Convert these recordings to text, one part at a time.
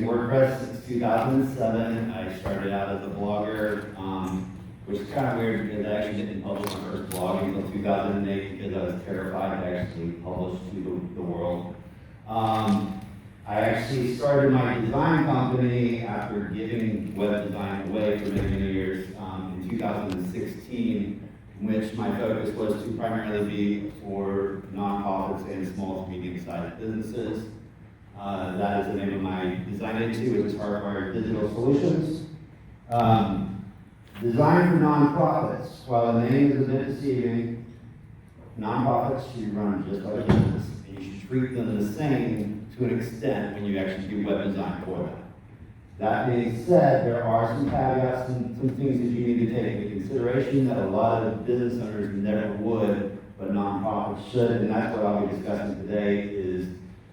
WordPress since 2007. I started out as a blogger, which is kind of weird because I actually didn't publish my first blog until 2008 because I was terrified to actually publish to the world. I actually started my design company after giving web design away for many, many years in 2016, in which my focus was to primarily be for nonprofits and small to medium-sized businesses. That is the name of my design agency, which is Hardwire Digital Solutions. Designed for nonprofits. While the name is a bit deceiving, nonprofits should run just like a business. And you should treat them the same to an extent when you actually do web design for them. That being said, there are some caveats and some things that you need to take into consideration that a lot of business owners never would, but nonprofits should, and that's what I'll be discussing today is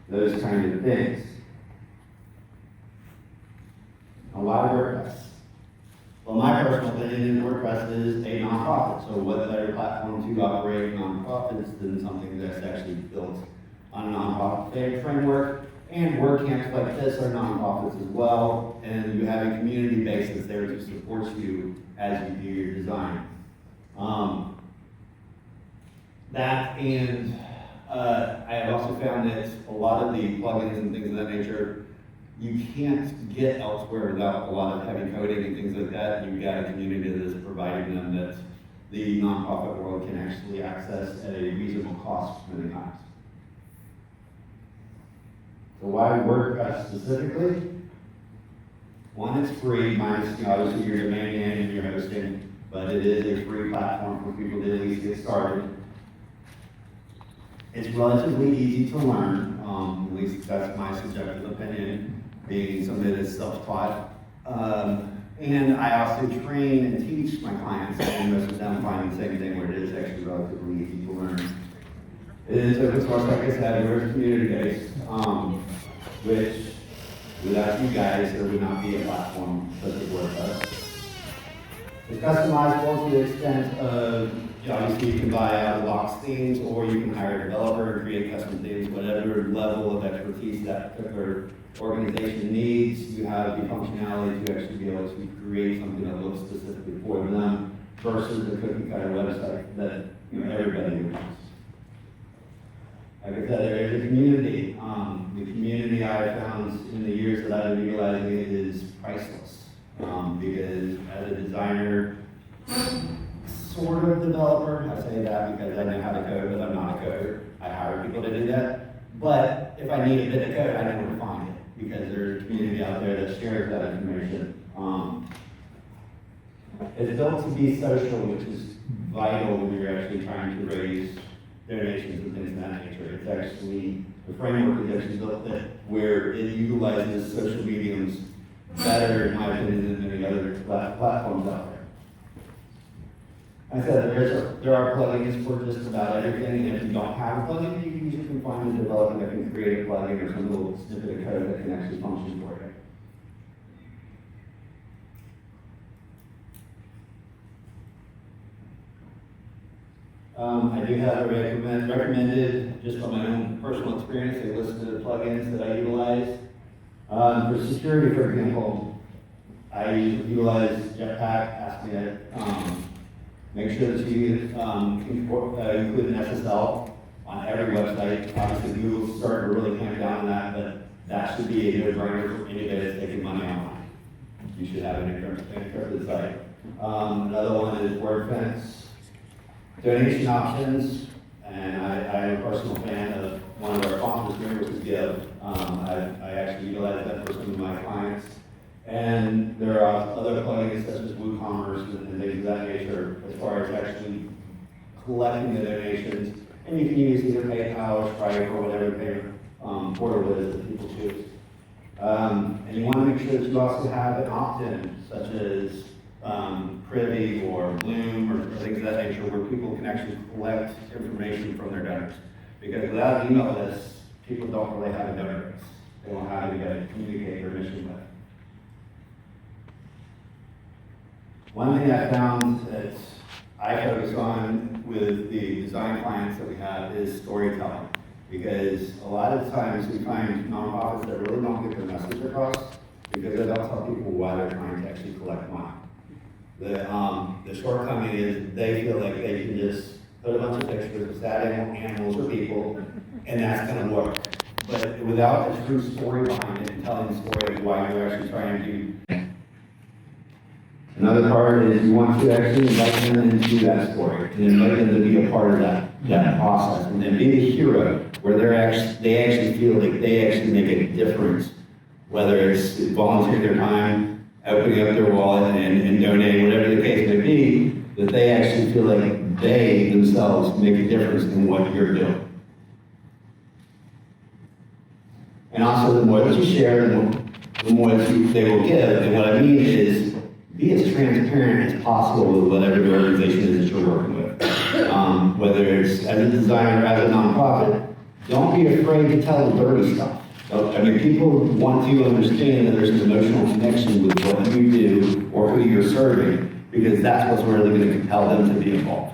those kind of things. A lot of WordPress. Well, my personal opinion, WordPress is a nonprofit, so what better platform to operate nonprofits than something that's actually built on a nonprofit framework, and WordCamps like this are nonprofits as well, and you have a community base that's there to support you as you do your design. That and I have also found that a lot of the plugins and things of that nature, you can't get elsewhere without a lot of heavy coding and things like that. You've got a community that is providing them that the nonprofit world can actually access at a reasonable cost many times. So why WordPress specifically? One, it's free, minus obviously your domain name and your hosting, but it is a free platform for people to at least get started. It's relatively easy to learn, at least that's my subjective opinion, being somebody that's self-taught. And I also train and teach my clients, and most of them find the same thing where it is actually relatively easy to learn. It is open source, like I said, we're community-based, which without you guys, there would not be a platform such as WordPress. It's customizable to the extent of, obviously you can buy out-of-the-box themes, or you can hire a developer and create custom themes, whatever level of expertise that particular organization needs. You have the functionality to actually be able to create something that looks specifically for them versus the cookie-cutter website that everybody uses. Like I said, there is a community. The community I found in the years that I've been utilizing it is priceless. Because as a designer, sort of developer, I say that because I know how to code, but I'm not a coder. I hire people to do that. But if I need a bit of code, I know where to find it because there's a community out there that shares that information. It's built to be social, which is vital when you're actually trying to raise donations and things of that nature. It's actually, the framework is actually built that where it utilizes social mediums better, in my opinion, than many other platforms out there. I said there are plugins for just about everything, and if you don't have a plugin, you can usually find a developer that can create a plugin or some little snippet of code that can actually function for you. I do have a recommended, just from my own personal experience, a list of plugins that I utilize. For security, for example, I utilize Jetpack, ASP.NET. Make sure that you include an SSL on every website. Obviously, Google's starting to really clamp down on that, but that should be a no-brainer for anybody that's taking money online. You should have an encrypted site. Another one is WordFence. Donation options, and I am a personal fan of one of our sponsors here, which is Give. I actually utilize that for some of my clients. And there are other plugins such as WooCommerce and things of that nature as far as actually collecting the donations. And you can use either PayPal or Stripe or whatever payment portal it is that people choose. And you want to make sure that you also have an opt-in, such as Privy or Bloom or things of that nature, where people can actually collect information from their donors. Because without an email list, people don't really have a donor base. They don't have anybody to communicate their mission with. One thing I found that I focus on with the design clients that we have is storytelling. Because a lot of times we find nonprofits that really don't get their message across why they're trying to actually collect money. The shortcoming is they feel like they can just put a bunch of pictures of sad animals or people, and that's gonna work. But without a true story behind it and telling the story of why you're actually trying to do. Another part is you want to actually invite them into that story and invite them to be a part of that process, and then be the hero where they actually feel like they actually make a difference, whether it's volunteering their time, opening up their wallet and donating, whatever the case may be, that they actually feel like they themselves make a difference in what you're doing. And also, the more that you share, the more that they will give. And what I mean is, be as transparent as possible with whatever the organization is that you're working with. Whether it's as a designer or as a nonprofit, don't be afraid to tell the dirty stuff. I mean, people want to understand that there's an emotional connection with what you do or who you're serving, because that's what's really going to compel them to be involved.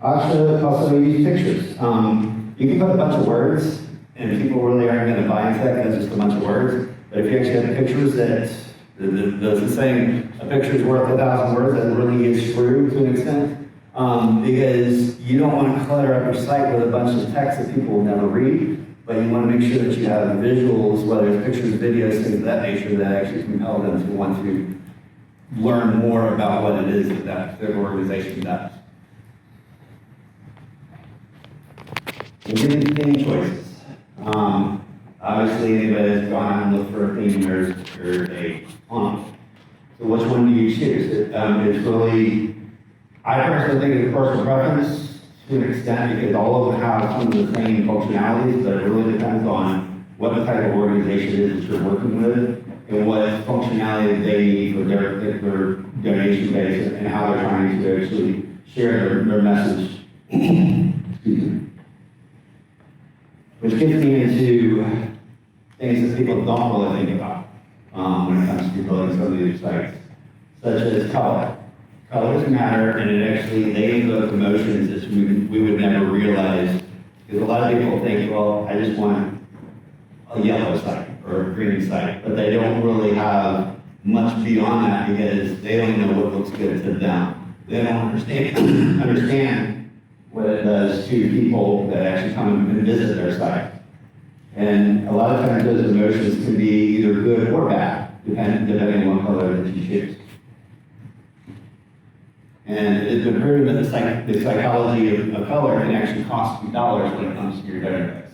Also use pictures. You can put a bunch of words, and people really aren't going to buy into that because it's just a bunch of words. But if you actually have pictures that, the saying, a picture is worth 1,000 words, that really is true to an extent. Because you don't want to clutter up your site with a bunch of text that people will never read, but you want to make sure that you have visuals, whether it's pictures, videos, things of that nature, that actually compel them to want to learn more about what it is that their organization does. And giving theme choices. Obviously, anybody that's gone and looked for a theme, there's a font. So which one do you choose? It's really, I personally think it's a personal preference to an extent, because all of them have some of the same functionalities, but it really depends on what the type of organization it is that you're working with and what functionality they need for their donation base and how they're trying to actually share their message. Excuse me. Which gets me into things that people don't really think about when it comes to building some of these sites, such as color. Colors matter, and they invoke emotions that we would never realize, because a lot of people think, well, I just want a yellow site or a green site, but they don't really have much beyond that, because they don't know what looks good to them. They don't understand what it does to people that actually come and visit their site. And a lot of times those emotions can be either good or bad, depending on what color that you choose. And it's been proven that the psychology of color can actually cost you dollars when it comes to your donor base.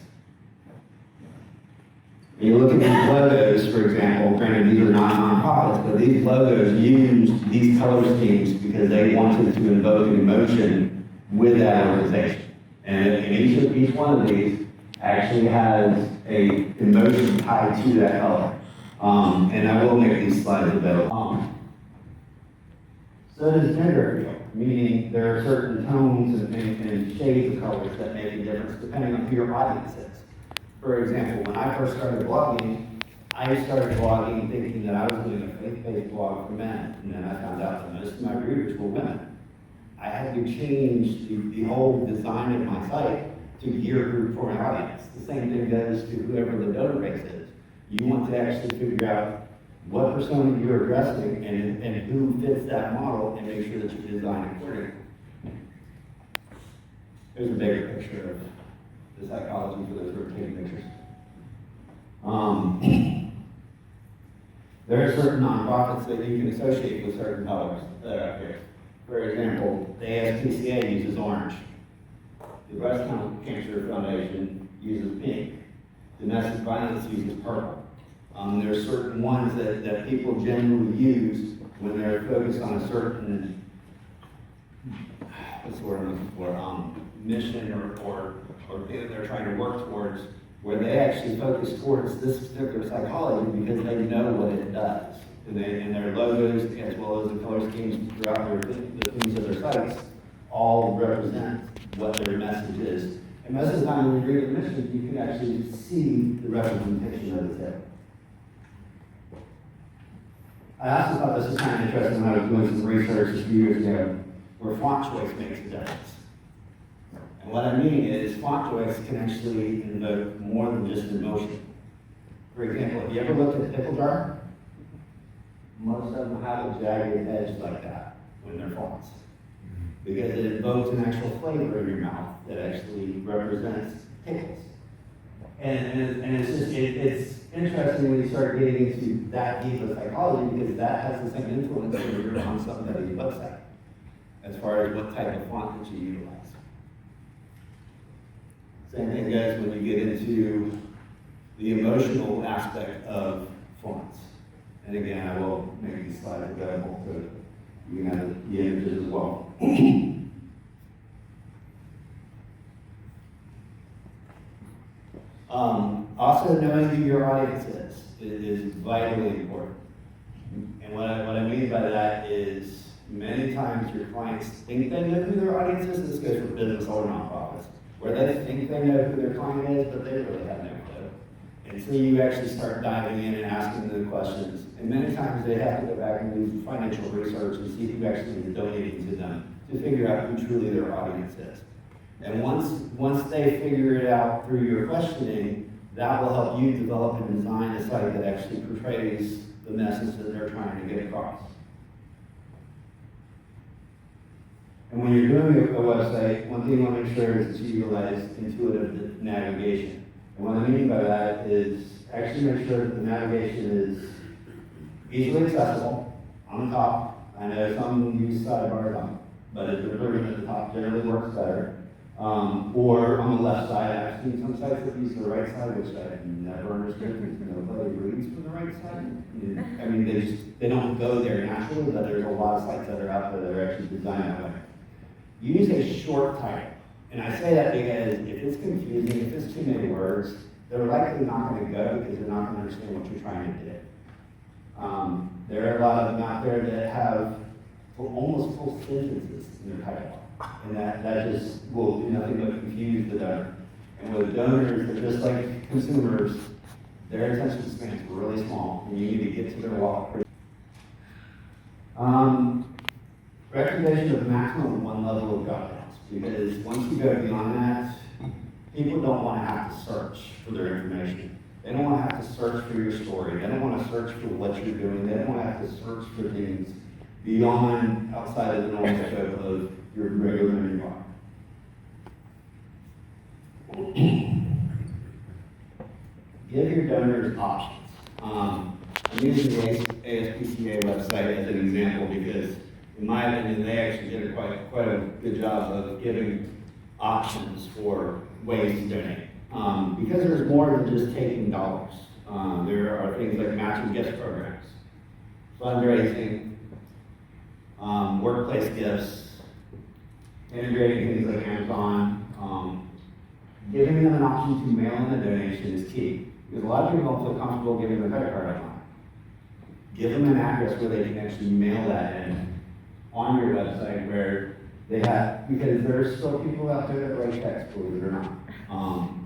When you look at these logos, for example, granted these are not nonprofits, but these logos use these color schemes because they wanted to invoke an emotion with that organization. And each one of these actually has a emotion tied to that color. And I will make these slides available. So does gender feel, meaning there are certain tones and shades of colors that make a difference depending on who your audience is. For example, when I first started blogging, I started blogging thinking that I was doing a faith-based blog for men, and then I found out that most of my readers were women. I had to change the whole design of my site to gear group for an audience. The same thing goes to whoever the donor base is. You want to actually figure out what persona you're addressing and who fits that model, and make sure that you design accordingly. Here's a bigger picture of the psychology for those who are taking pictures. There are certain nonprofits that you can associate with certain colors that are up here. For example, the ASPCA uses orange. The Breast Cancer Foundation uses pink. Domestic violence uses purple. There are certain ones that people generally use when they're focused on a certain, what's the word I'm looking for, mission or they're trying to work towards, where they actually focus towards this particular psychology because they know what it does. And their logos, as well as the color schemes throughout the themes of their sites, all represent what their message is. And most of the time when you read the mission, you can actually see the representation of the tip. I also thought this was kind of interesting when I was doing some research a few years ago, where font choice makes a difference. And what I mean is font choice can actually invoke more than just emotion. For example, have you ever looked at pickle jar? Most of them have a jagged edge like that when they're fonts. Because it invokes an actual flavor in your mouth that actually represents pickles. And it's just, it's interesting when you start getting into that deep of psychology, because that has the same influence when you're on somebody's website, as far as what type of font that you utilize. Same thing, guys, when you get into the emotional aspect of fonts. And again, I will make these slides available so you can have the images as well. Also, knowing who your audience is vitally important. And what I mean by that is many times your clients think they know who their audience is. This goes for business or nonprofits, where they think they know who their client is, but they really have no clue. And so you actually start diving in and asking them questions. And many times they have to go back and do financial research and see who actually is donating to them to figure out who truly their audience is. And once they figure it out through your questioning, that will help you develop and design a site that actually portrays the message that they're trying to get across. And when you're doing a website, one thing you want to make sure is that you utilize intuitive navigation. And what I mean by that is actually make sure that the navigation is easily accessible on the top. I know some use sidebars, but the version at the top generally works better. Or on the left side, I've seen some sites that use the right side, which I never understood because nobody reads from the right side. I mean, they don't go there naturally, but there's a lot of sites that are out there that are actually designed that way. Use a short title. And I say that because if it's confusing, if it's too many words, they're likely not going to go because they're not going to understand what you're trying to do. There are a lot of them out there that have almost full sentences in their title. And that just will do nothing but confuse the donor. And with donors, they're just like consumers, their attention span is really small, and you need to get to their wallet. Recommendation of maximum one level of governance, because once you go beyond that, people don't want to have to search for their information. They don't want to have to search for your story. They don't want to search for what you're doing. They don't want to have to search for things beyond, outside of the normal scope of your regular inbox. Give your donors options. I'm using the ASPCA website as an example because, in my opinion, they actually did quite a good job of giving options for ways to donate. Because there's more than just taking dollars. There are things like matching gift programs, fundraising, workplace gifts, integrating things like Amazon. Giving them an option to mail in a donation is key. Because a lot of people don't feel comfortable giving their credit card online. Give them an address where they can actually mail that in on your website where they have, because there's still people out there that write checks, believe it or not.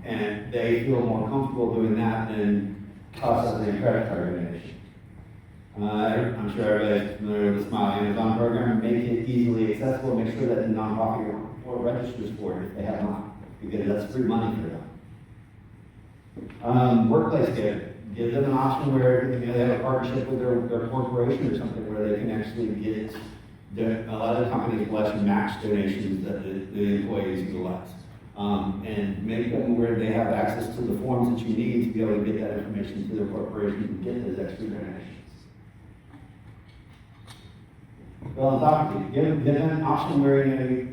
And they feel more comfortable doing that than processing a credit card donation. I'm sure everybody's familiar with the Smile Amazon program. Make it easily accessible. Make sure that the nonprofit or registers for it if they have not, because that's free money for them. Workplace give them an option where they have a partnership with their corporation or something where they can actually get. A lot of companies will actually match donations that the employees utilize. And make them where they have access to the forms that you need to be able to get that information to their corporation and get those extra donations. Philanthropy, give them an option where,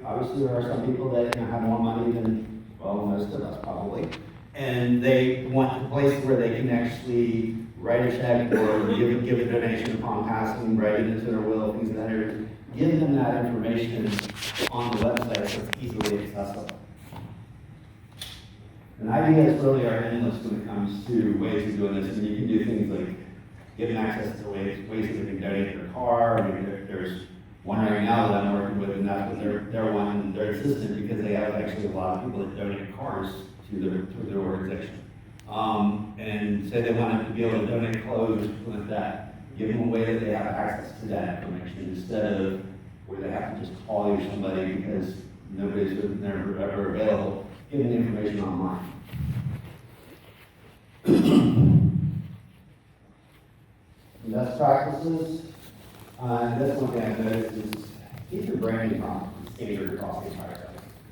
obviously there are some people that have more money than, well, most of us probably, and they want a place where they can actually write a check or give a donation upon passing, write it into their will, things of that nature. Give them that information on the website so it's easily accessible. And ideas really are endless when it comes to ways of doing this. And you can do things like giving access to ways that they can donate their car. I mean, there's one right now that I'm working with, and that's what they're wanting their assistant, because they have actually a lot of people that donate cars to their organization. And say they want them to be able to donate clothes or something like that. Give them a way that they have access to that information instead of where they have to just call you somebody because nobody's never ever available, giving the information online. Best practices, this one thing I've noticed is keep your branding standard across the entire site.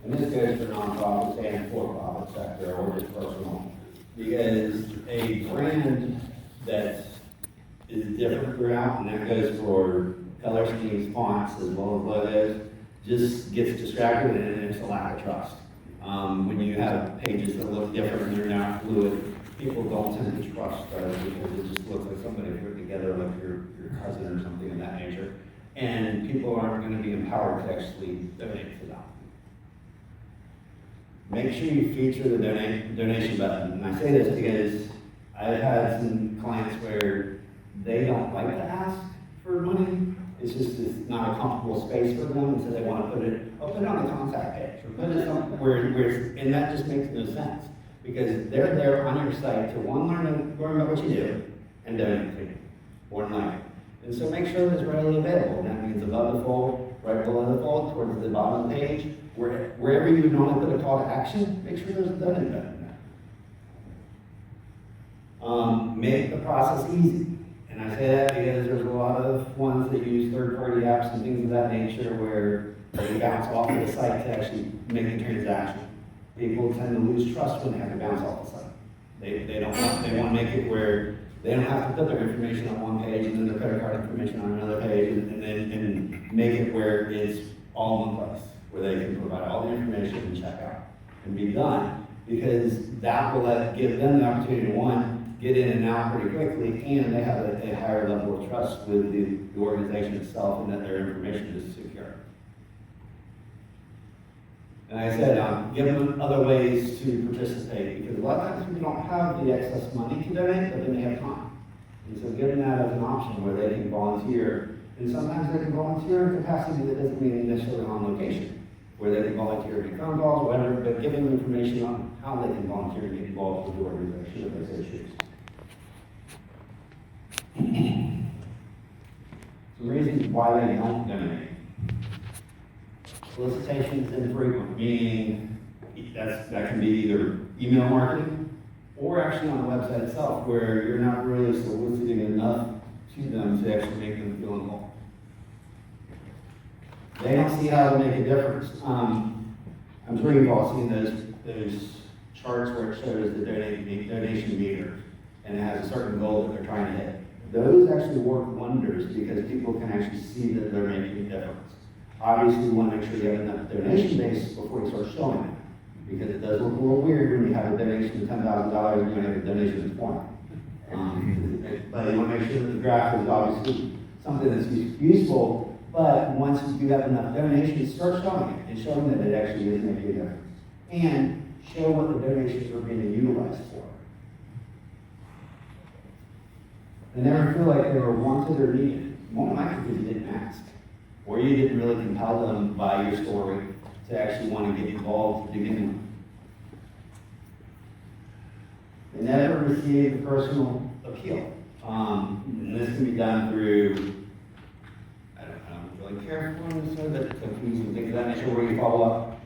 And this goes for nonprofits and for-profit sector or just personal. Because a brand that is different throughout, and that goes for color schemes, fonts, as well as logos, just gets distracted and it's a lack of trust. When you have pages that look different and they're not fluid, people don't tend to trust those because it just looks like somebody put together like your cousin or something of that nature. And people aren't going to be empowered to actually donate to them. Make sure you feature the donation button. And I say this because I've had some clients where they don't like to ask for money. It's not a comfortable space for them, and so they want to put it on the contact page, or put it somewhere and that just makes no sense. Because they're there on your site to learn about what you do and donate to you, more than likely. And so make sure that it's readily available. And that means above the fold, right below the fold, towards the bottom of the page, wherever you would normally put a call to action, make sure there's a donate button there. Make the process easy. And I say that because there's a lot of ones that use third-party apps and things of that nature where they bounce off of the site to actually make a transaction. People tend to lose trust when they have to bounce off the site. They want to make it where they don't have to put their information on one page and then their credit card information on another page and make it where it's all in one place, where they can provide all the information and check out and be done, because that will give them the opportunity to, one, get in and out pretty quickly, and they have a higher level of trust with the organization itself and that their information is secure. And like I said, give them other ways to participate, because a lot of times people don't have the excess money to donate, but then they have time. And so give them that as an option where they can volunteer. And sometimes they can volunteer in capacity that doesn't mean necessarily on location, where they can volunteer in phone calls, whatever, but give them information on how they can volunteer and get involved with the organization if they so choose. Some reasons why they don't donate. Solicitations infrequent, meaning that can be either email marketing or actually on the website itself, where you're not really soliciting enough to them to actually make them feel involved. They don't see how to make a difference. I'm sure you've all seen those charts where it shows the donation meter, and it has a certain goal that they're trying to hit. Those actually work wonders because people can actually see that they're making a difference. Obviously, you want to make sure you have enough donation base before you start showing it, because it does look a little weird when you have a donation of $10,000 and you have a donation of 20. But you want to make sure that the graph is obviously something that's useful, but once you do have enough donations, start showing it and showing that it actually is making a difference. And show what the donations are being utilized for. They never feel like they were wanted or needed. More than likely because you didn't ask. Or you didn't really compel them by your story to actually want to get involved to begin with. They never received a personal appeal. And this can be done through, I don't really care for them, so that cookies and things of that nature, where you follow up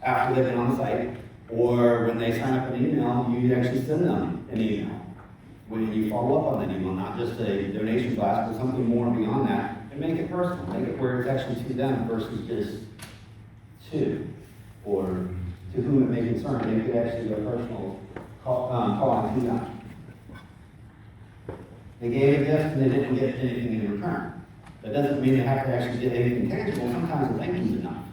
after they've been on the site, or when they sign up an email, you actually send them an email. When you follow up on that email, not just a donation blast, but something more beyond that, and make it personal. Make it where it's actually to them versus just to, or to whom it may concern. Make it actually a personal calling to them. They gave a gift and they didn't get anything in return. That doesn't mean they have to actually get anything tangible. Sometimes a thank you's enough.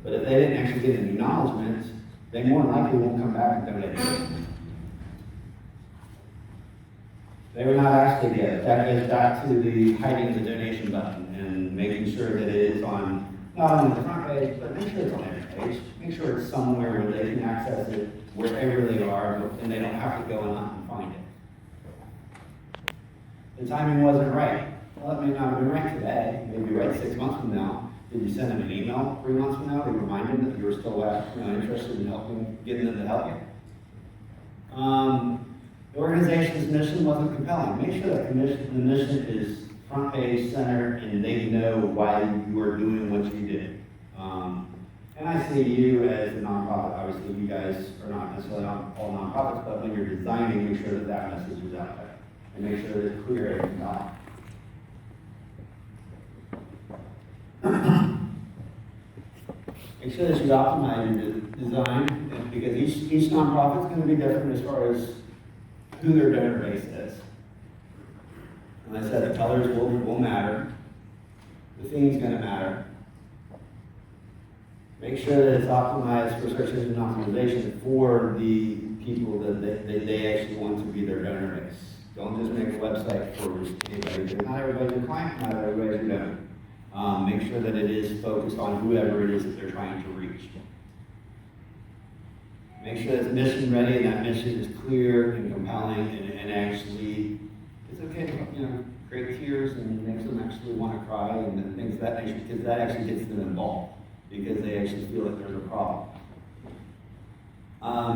But if they didn't actually get an acknowledgement, they more than likely won't come back and donate. They were not asked to give. That goes back to the hiding the donation button and making sure that it is on, not only the front page, but make sure it's on every page. Make sure it's somewhere where they can access it wherever they are, and they don't have to go and find it. The timing wasn't right. Well, it may not have been right today. Maybe right 6 months from now. Did you send them an email 3 months from now to remind them that you were still interested in helping, getting them to help you? The organization's mission wasn't compelling. Make sure that the mission is front page, center, and they know why you are doing what you did. And I say you as a nonprofit, obviously you guys are not necessarily all nonprofits, but when you're designing, make sure that that message is out there. And make sure that it's clear and not. Make sure that you optimize your design, because each nonprofit is going to be different as far as who their donor base is. And like I said, the colors will matter. The theme's going to matter. Make sure that it's optimized for search engine optimization for the people that they actually want to be their donor base. Don't just make a website for anybody, because not everybody's your client, not everybody's your donor. Make sure that it is focused on whoever it is that they're trying to reach. Make sure it's mission ready and that mission is clear and compelling and actually, it's okay to create tears and makes them actually want to cry and things of that nature, because that actually gets them involved, because they actually feel that there's a problem.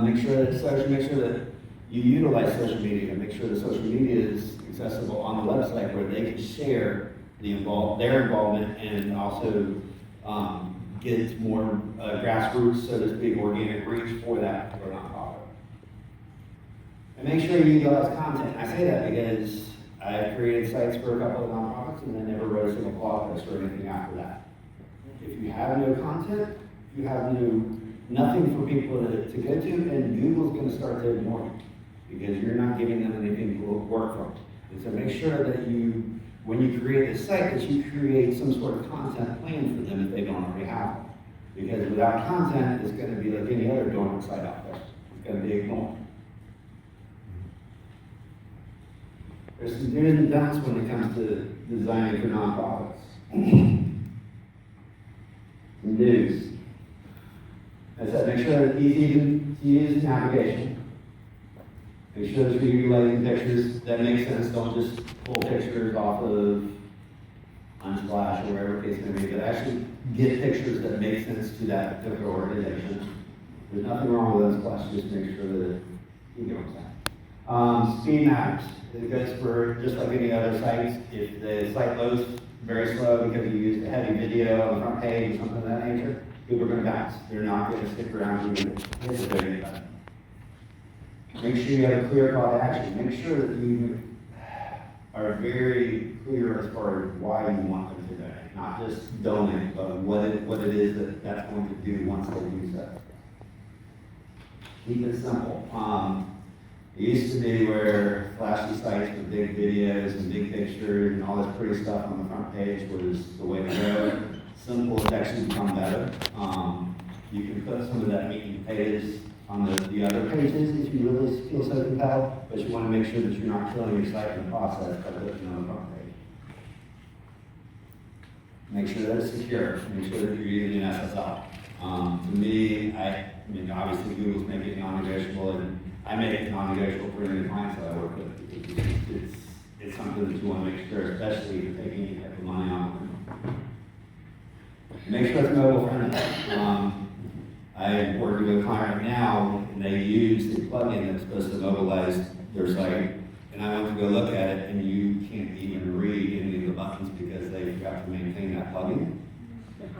Make sure that you utilize social media. Make sure that social media is accessible on the website where they can share their involvement and also get more grassroots, so to speak, organic reach for that particular nonprofit. And make sure you utilize content. I say that because I created sites for a couple of nonprofits and then never wrote a single blog post or anything after that. If you have no content, you have nothing for people to go to, and Google's going to start to ignore you because you're not giving them anything to work from. And so make sure that when you create a site, that you create some sort of content plan for them if they don't already have one. Because without content, it's going to be like any other dormant site out there. It's going to be ignored. There's some do's and don'ts when it comes to designing for nonprofits. Some do's. As I said, make sure that it's easy to use navigation. Make sure that you're utilizing pictures that make sense. Don't just pull pictures off of Unsplash or wherever the case may be, but actually get pictures that make sense to that particular organization. There's nothing wrong with Unsplash, just make sure that you know what I'm saying. Speed matters. It goes for just like any other sites. If the site loads very slow because you used a heavy video on the front page or something of that nature, people are going to bounce. They're not going to stick around and hit the donate button. Make sure you have a clear call to action. Make sure that you are very clear as far as why you want them to donate. Not just donate, but what it is that's going to do once they do so. Keep it simple. It used to be where flashy sites with big videos and big pictures and all this pretty stuff on the front page was the way to go. Simple has actually become better. You can put some of that meat and potatoes on the other pages if you really feel so compelled, but you want to make sure that you're not killing your site in the process by putting it on the front page. Make sure that it's secure. Make sure that you're using SSL. To me, I mean, obviously Google's making it non-negotiable, and I make it non-negotiable for any clients that I work with. It's something that you want to make sure, especially if you're taking any type of money on them. Make sure it's mobile friendly. I'm working with a client right now, and they use the plugin that's supposed to mobilize their site. And I went to go look at it, and you can't even read any of the buttons because they forgot to maintain that plugin.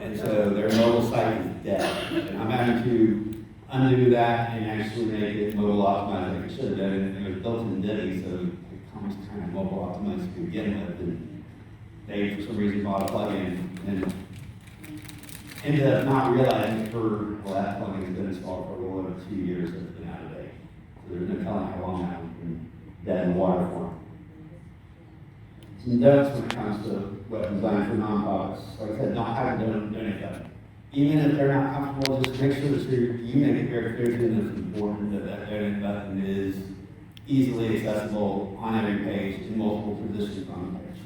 And so their mobile site is dead. And I'm having to undo that and actually make it mobile optimized like it should have been. And it was built in Divi, so it comes kind of mobile optimized to begin with. And they, for some reason, bought a plugin and ended up not realizing that plugin has been installed for a little over 2 years that it's been out of date. So there's no telling how long that one's been dead in water form. Some don'ts when it comes to web design for nonprofits. Like I said, don't have to donate them. Even if they're not comfortable, just make sure that you make it very clear to them that it's important that donate button is easily accessible on every page in multiple positions on the page.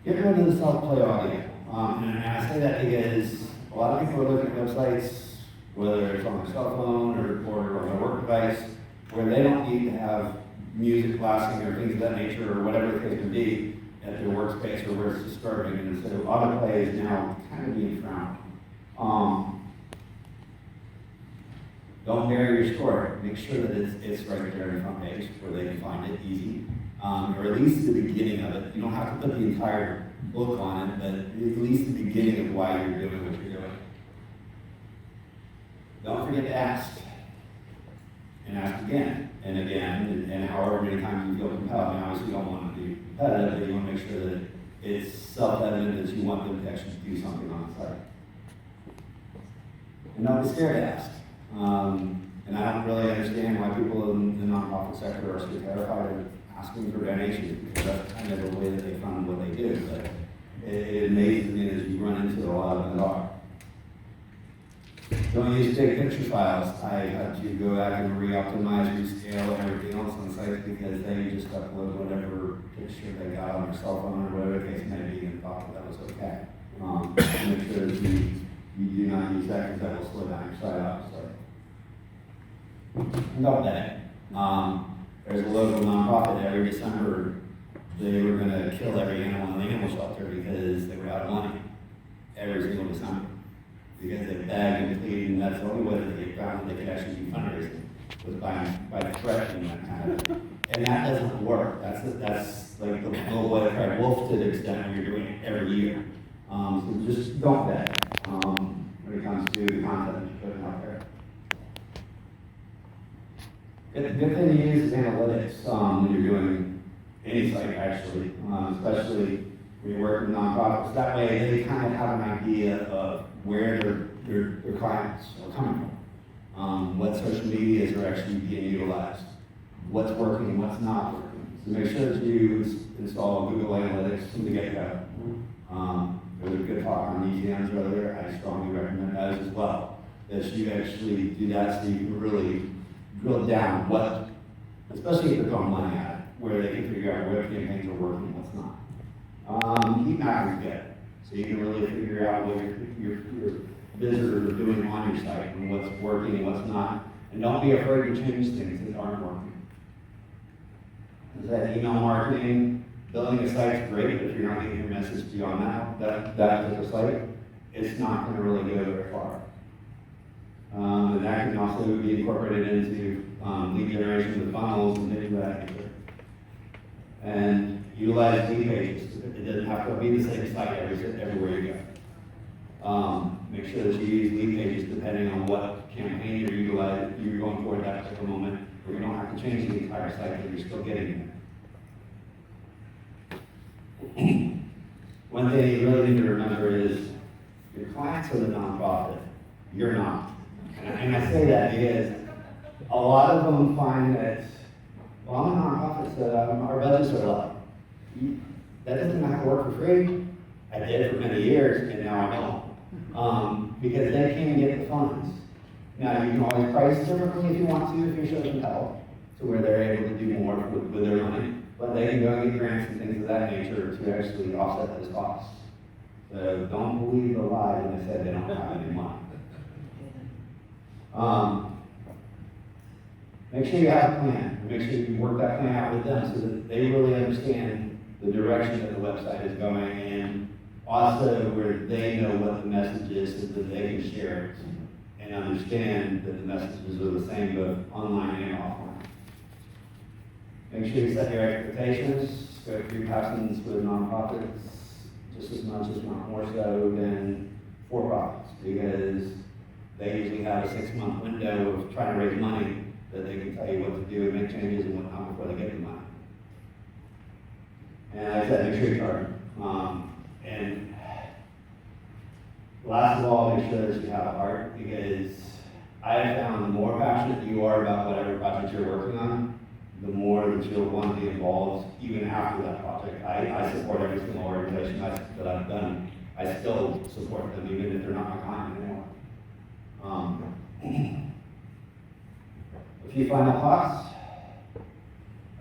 Get rid of the self-play audio. And I say that because a lot of people are looking at websites, whether it's on their cell phone or on their work device, where they don't need to have music blasting or things of that nature or whatever the case may be at their workspace or where it's disturbing. And so autoplay is now kind of being frowned. Don't bury your story. Make sure that it's right there on the front page where they can find it easy. Or at least the beginning of it. You don't have to put the entire book on it, but at least the beginning of why you're doing what you're forget to ask. And ask again and again, and however many times you feel compelled. I mean, obviously you don't want to be competitive, but you want to make sure that it's self-evident that you want them to actually do something on the site. And don't be scared to ask. And I don't really understand why people in the nonprofit sector are so terrified of asking for donations, because that's kind of the way that they fund what they do. But it amazes me as you run into a lot of them that are. Don't use big picture files. I had to go back and re-optimize, rescale, and everything else on sites because they just upload whatever picture they got on their cell phone or whatever the case may be and thought that was okay. Make sure that you do not use that because that will slow down your site up. About that, there's a local nonprofit every December. They were going to kill every animal in the animal shelter because they were out of money every single December. Because they begged and pleaded, and that's the only way that they found that they could actually do fundraising was by threatening that kind of. And that doesn't work. That's like the little boy that cried wolf to the extent when you're doing it every year. So just don't beg when it comes to the content that you're putting out there. The good thing to use is analytics when you're doing any site actually, especially when you're working with nonprofits. That way they kind of have an idea of where their clients are coming from, what social medias are actually being utilized, what's working, what's not working. So make sure that you install Google Analytics from the get-go. There was a good talk on ECMs earlier. I strongly recommend those as well. That you actually do that so you can really drill down what, especially if they're throwing money at it, where they can figure out where campaigns are working and what's not. Heat mapping is good. So you can really figure out what your visitors are doing on your site and what's working and what's not. And don't be afraid to change things that aren't working. Is that email marketing, building a site's great, but if you're not getting your message beyond that particular site, it's not going to really go very far. And that can also be incorporated into lead generation with funnels and things of that nature. And utilize lead pages. It doesn't have to be the same site everywhere you go. Make sure that you use lead pages depending on what campaign you're going for at that particular moment, where you don't have to change the entire site, but you're still getting it. One thing you really need to remember is your clients are the nonprofit. You're not. And I say that because a lot of them find that, well, I'm a nonprofit, so our budgets are low. That doesn't have to work for free. I did it for many years, and now I don't. Because they can't get the funds. Now, you can always price differently if you want to, if you're so compelled, to where they're able to do more with their money. But they can go and get grants and things of that nature to actually offset those costs. So don't believe the lie when they said they don't have any money. Make sure you have a plan. Make sure you work that plan out with them so that they really understand the direction that the website is going, and also where they know what the message is so that they can share it and understand that the messages are the same both online and offline. Make sure you set your expectations. Go through passions with nonprofits just as much, if not more so, than for-profits, because they usually have a 6-month window of trying to raise money that they can tell you what to do and make changes and whatnot before they get the money. And like I said, make sure you charge. And last of all, make sure that you have a heart, because I have found the more passionate you are about whatever project you're working on, the more that you'll want to be involved even after that project. I support every single organization that I've done. I still support them even if they're not my client anymore. A few final thoughts.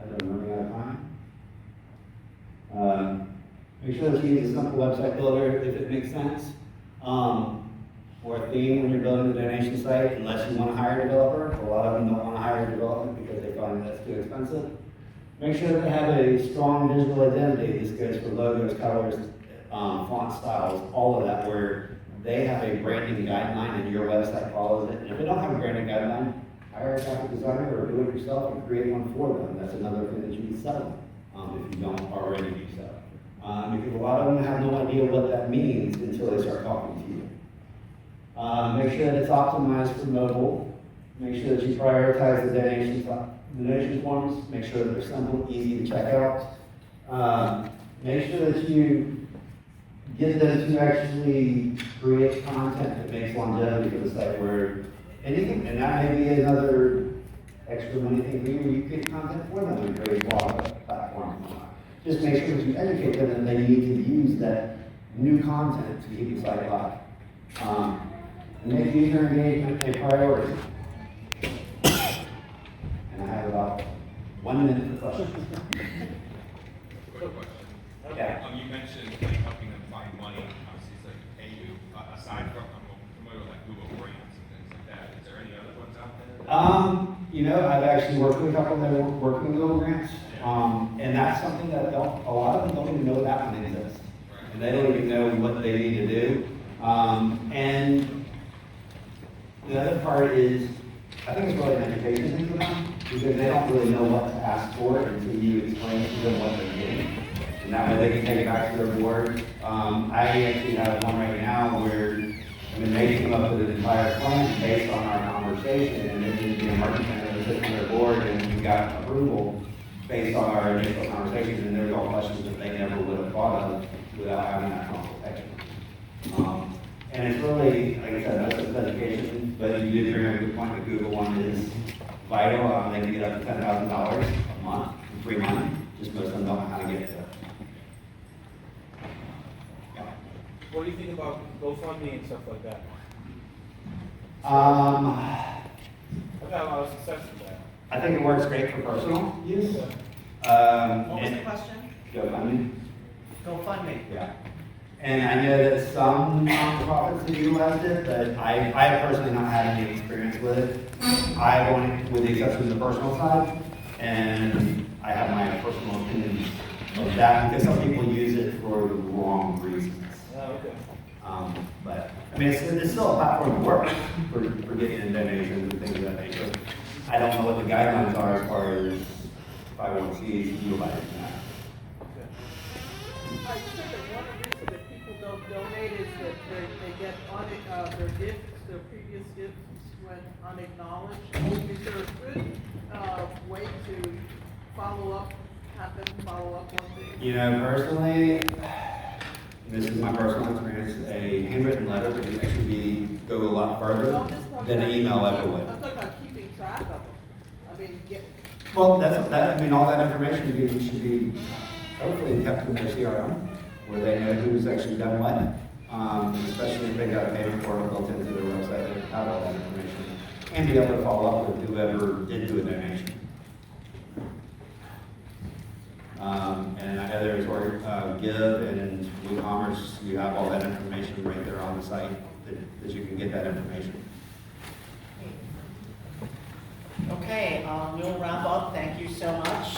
I don't know, running out of time. Make sure that you use a simple website builder if it makes sense. Or a theme when you're building the donation site, unless you want to hire a developer. A lot of them don't want to hire a developer because they find that's too expensive. Make sure that they have a strong visual identity. This goes for logos, colors, font styles, all of that, where they have a branding guideline and your website follows it. And if they don't have a branding guideline, hire a graphic designer or do it yourself and create one for them. That's another thing that you can sell them if you don't already do so. Because a lot of them have no idea what that means until they start talking to you. Make sure that it's optimized for mobile. Make sure that you prioritize the donation forms. Make sure that they're simple, easy to check out. Make sure that you get them to actually create content that makes longevity for the site, where anything, and that may be another extra money thing for you, where you create content for them and create blog platform. Just make sure that you educate them that they need to use that new content to keep the site live. And make user engagement a priority. And I have about 1 minute for questions. Quick question. Yeah. You mentioned like helping them find money, obviously it's like to pay you, aside from, I'm familiar with like Google Grants and things like that. Is there any other ones out there? You know, I've actually worked with a couple that are working with Google Grants. And that's something that a lot of them don't even know that one exists. Right. And they don't even know what they need to do. And the other part is, I think it's really an education thing for them, because they don't really know what to ask for until you explain to them what they're getting. And that way they can take it back to their board. I actually have one right now where, I mean, they came up with an entire plan based on our conversation, and it needed to be a marketing plan that was sitting on their board, and we got approval based on our initial conversation, and there were all questions that they never would have thought of without having that consultation. And it's really, like I said, that's just education, but you did bring up a good point. The Google one is vital. They can get up to $10,000 a month in free money. Just most of them don't know how to get to it. Yeah. What do you think about GoFundMe and stuff like that? Um, I've had a lot of success with that. I think it works great for personal use. What was the And question? GoFundMe. GoFundMe. Yeah. And I know that some nonprofits have utilized it, but I personally not had any experience with it. I've only, with the exception of the personal side, and I have my personal opinions of that, because some people use it for the wrong reasons. Oh, okay. But, I mean, it's still a platform that works for getting in donations and things of that nature. I don't know what the guidelines are as far as 501Cs utilizing that. I think that one of the reasons that people don't donate is that they get their gifts, their previous gifts went unacknowledged. Is there a good way to follow up, have them follow up on things? You know, personally, this is my personal experience, a handwritten letter would actually go a lot further than an email ever would. I'm talking about keeping track of them. I mean, Well, I mean, all that information should be hopefully kept in their CRM, where they know who's actually done what. Especially if they got a payment portal built into their website, they have all that information. And be able to follow up with whoever did do a donation. And I know there's Give and WooCommerce, you have all that information right there on the site, that you can get that information. Okay, we'll wrap up. Thank you so much.